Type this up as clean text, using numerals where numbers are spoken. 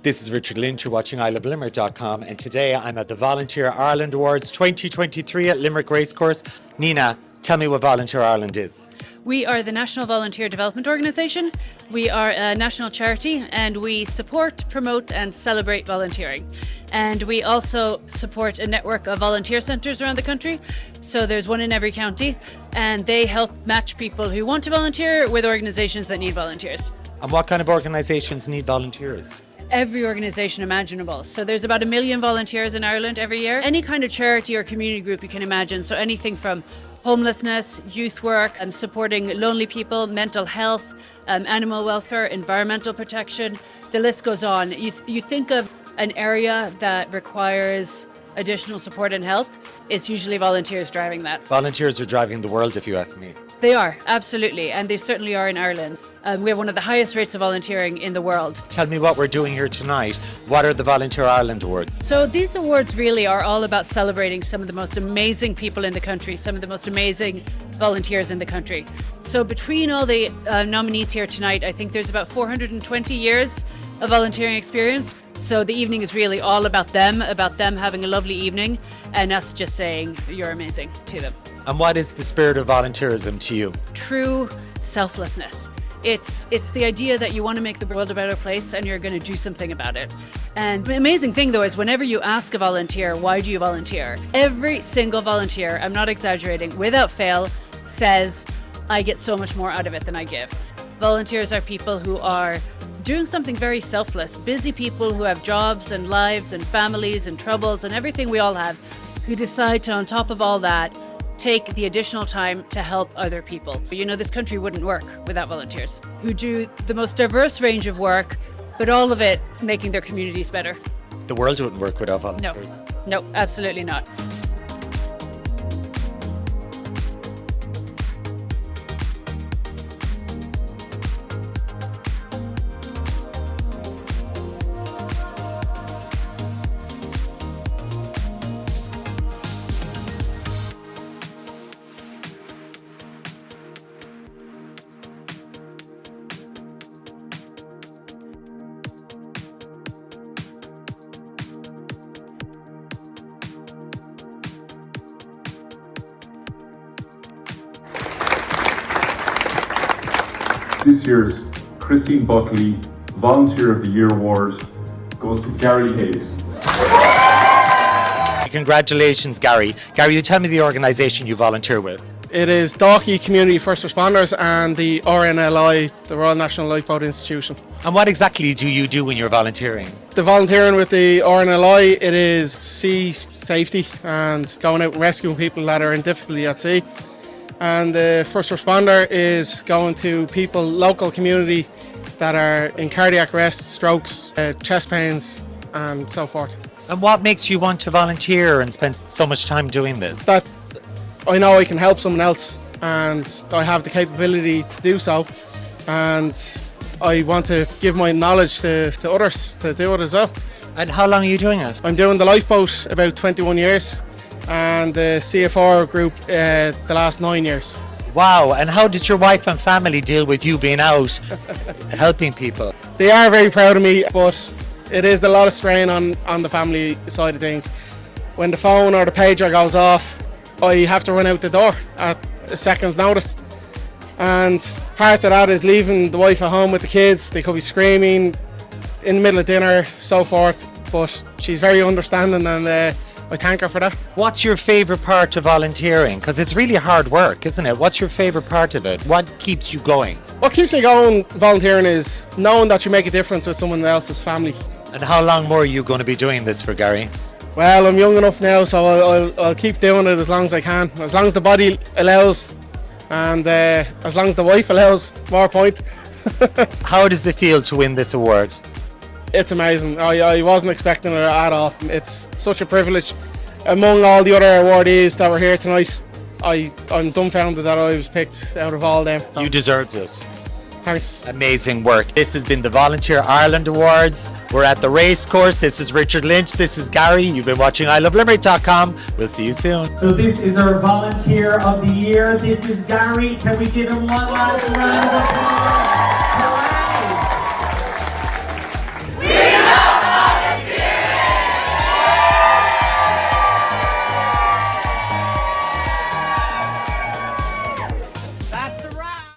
This is Richard Lynch, you're watching ilovelimerick.com, and today I'm at the Volunteer Ireland Awards 2023 at Limerick Racecourse. Nina, tell me what Volunteer Ireland is. We are the National Volunteer Development Organisation. We are a national charity and we support, promote and celebrate volunteering. And we also support a network of volunteer centres around the country. So there's one in every county and they help match people who want to volunteer with organisations that need volunteers. And what kind of organisations need volunteers? Every organisation imaginable. So there's about 1 million volunteers in Ireland every year. Any kind of charity or community group you can imagine. So anything from homelessness, youth work, supporting lonely people, mental health, animal welfare, environmental protection. The list goes on. You think of an area that requires additional support and help, it's usually volunteers driving that. Volunteers are driving the world, if you ask me. They are, absolutely, and they certainly are in Ireland. We have one of the highest rates of volunteering in the world. Tell me what we're doing here tonight. What are the Volunteer Ireland Awards? So these awards really are all about celebrating some of the most amazing people in the country, some of the most amazing volunteers in the country. So between all the nominees here tonight, I think there's about 420 years of volunteering experience. So the evening is really all about them having a lovely evening and us just saying you're amazing to them. And what is the spirit of volunteerism to you? True selflessness. It's the idea that you want to make the world a better place and you're going to do something about it. And the amazing thing though is whenever you ask a volunteer, why do you volunteer? Every single volunteer, I'm not exaggerating, without fail, says, I get so much more out of it than I give. Volunteers are people who are doing something very selfless, busy people who have jobs and lives and families and troubles and everything we all have, who decide to, on top of all that, take the additional time to help other people. You know, this country wouldn't work without volunteers who do the most diverse range of work, but all of it making their communities better. The world wouldn't work without volunteers. No, absolutely not. This year's Christine Buckley Volunteer of the Year Award goes to Gary Hayes. Congratulations, Gary. Gary, you tell me the organisation you volunteer with. It is Dalkey Community First Responders and the RNLI, the Royal National Lifeboat Institution. And what exactly do you do when you're volunteering? The volunteering with the RNLI, it is sea safety and going out and rescuing people that are in difficulty at sea. And the first responder is going to people, local community that are in cardiac arrest, strokes, chest pains and so forth. And what makes you want to volunteer and spend so much time doing this? That I know I can help someone else and I have the capability to do so, and I want to give my knowledge to others to do it as well. And how long are you doing it? I'm doing the lifeboat about 21 years and the CFR group the last 9 years. Wow, and how did your wife and family deal with you being out helping people? They are very proud of me, but it is a lot of strain on the family side of things. When the phone or the pager goes off, I have to run out the door at a second's notice. And part of that is leaving the wife at home with the kids. They could be screaming in the middle of dinner, so forth, but she's very understanding and I thank her for that. What's your favourite part of volunteering? Because it's really hard work, isn't it? What's your favourite part of it? What keeps you going? What keeps me going volunteering is knowing that you make a difference with someone else's family. And how long more are you going to be doing this for, Gary? Well, I'm young enough now, so I'll keep doing it as long as I can. As long as the body allows and as long as the wife allows, more point. How does it feel to win this award? It's amazing. I wasn't expecting it at all. It's such a privilege. Among all the other awardees that were here tonight, I'm dumbfounded that I was picked out of all them. So, you deserved it. Thanks. Amazing work. This has been the Volunteer Ireland Awards. We're at the racecourse. This is Richard Lynch. This is Gary. You've been watching ilovelimerick.com. We'll see you soon. So this is our Volunteer of the Year. This is Gary. Can we give him one last round of applause?